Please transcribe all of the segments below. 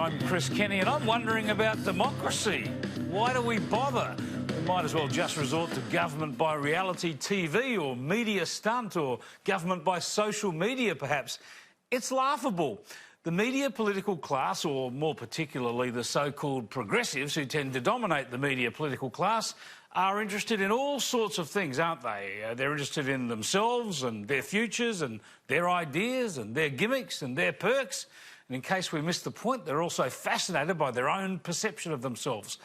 I'm Chris Kenny, and I'm wondering about democracy. Why do we bother? We might as well just resort to government by reality TV or media stunt or government by social media, perhaps. It's laughable. The media political class, or more particularly the so-called progressives who tend to dominate the media political class, are interested in all sorts of things, aren't they? They're interested in themselves and their futures and their ideas and their gimmicks and their perks. And in case we miss the point, they're also fascinated by their own perception of themselves.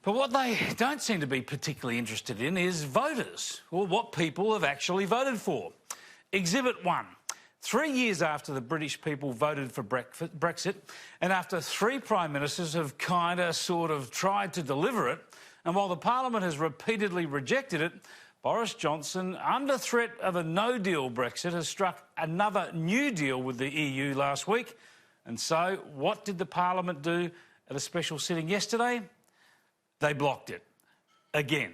But what they don't seem to be particularly interested in is voters, or what people have actually voted for. Exhibit 1. 3 years after the British people voted for Brexit, and after 3 Prime Ministers have sort of tried to deliver it, and while the Parliament has repeatedly rejected it, Boris Johnson, under threat of a no-deal Brexit, has struck another new deal with the EU last week. And so, what did the Parliament do at a special sitting yesterday? They blocked it. Again.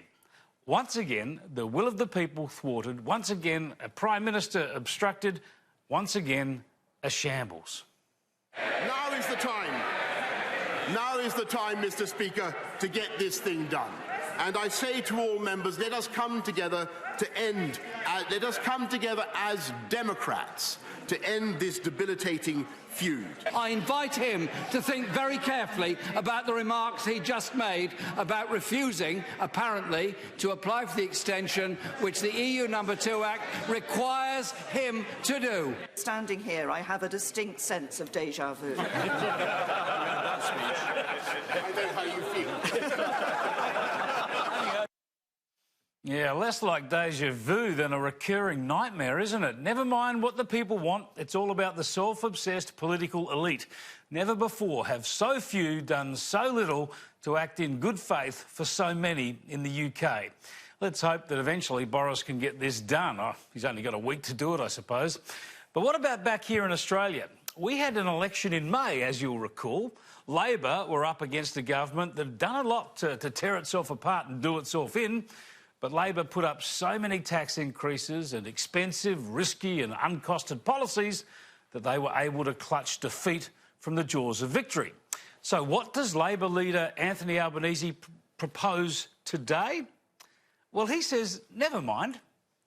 Once again, the will of the people thwarted. Once again, a Prime Minister obstructed. Once again, a shambles. Now is the time. Now is the time, Mr. Speaker, to get this thing done. And I say to all members, let us come together to end, let us come together as Democrats to end this debilitating feud. I invite him to think very carefully about the remarks he just made about refusing, apparently, to apply for the extension which the EU No. 2 Act requires him to do. Standing here, I have a distinct sense of déjà vu. I know how you feel. Yeah, less like déjà vu than a recurring nightmare, isn't it? Never mind what the people want, it's all about the self-obsessed political elite. Never before have so few done so little to act in good faith for so many in the UK. Let's hope that eventually Boris can get this done. Oh, he's only got a week to do it, I suppose. But what about back here in Australia? We had an election in May, as you'll recall. Labor were up against a government that had done a lot to tear itself apart and do itself in. But Labor put up so many tax increases and expensive, risky and uncosted policies that they were able to clutch defeat from the jaws of victory. So what does Labor leader Anthony Albanese propose today? Well, he says, never mind.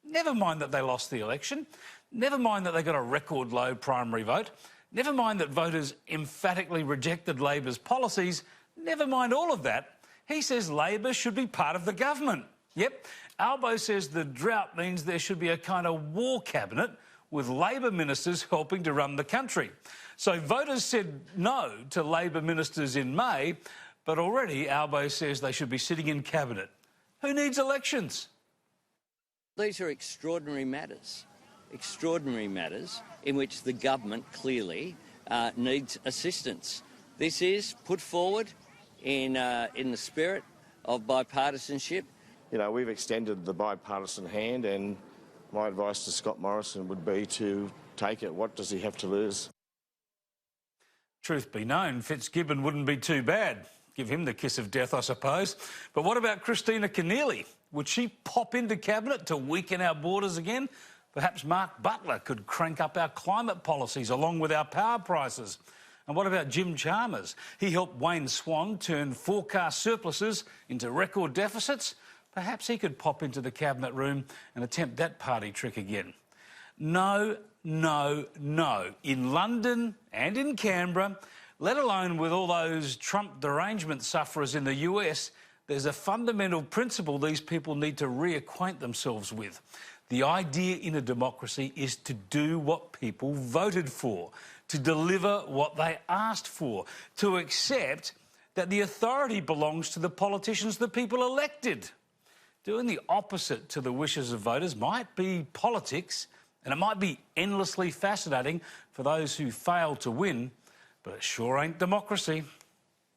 Never mind that they lost the election. Never mind that they got a record low primary vote. Never mind that voters emphatically rejected Labor's policies. Never mind all of that. He says Labor should be part of the government. Yep, Albo says the drought means there should be a kind of war cabinet with Labor ministers helping to run the country. So voters said no to Labor ministers in May, but already Albo says they should be sitting in cabinet. Who needs elections? These are extraordinary matters in which the government clearly needs assistance. This is put forward in the spirit of bipartisanship. You know, we've extended the bipartisan hand, and my advice to Scott Morrison would be to take it. What does he have to lose? Truth be known, Fitzgibbon wouldn't be too bad. Give him the kiss of death, I suppose. But what about Christina Keneally? Would she pop into cabinet to weaken our borders again? Perhaps Mark Butler could crank up our climate policies along with our power prices. And what about Jim Chalmers? He helped Wayne Swan turn forecast surpluses into record deficits. Perhaps he could pop into the cabinet room and attempt that party trick again. No, no, no. In London and in Canberra, let alone with all those Trump derangement sufferers in the US, there's a fundamental principle these people need to reacquaint themselves with. The idea in a democracy is to do what people voted for, to deliver what they asked for, to accept that the authority belongs to the politicians the people elected. Doing the opposite to the wishes of voters might be politics, and it might be endlessly fascinating for those who fail to win, but it sure ain't democracy.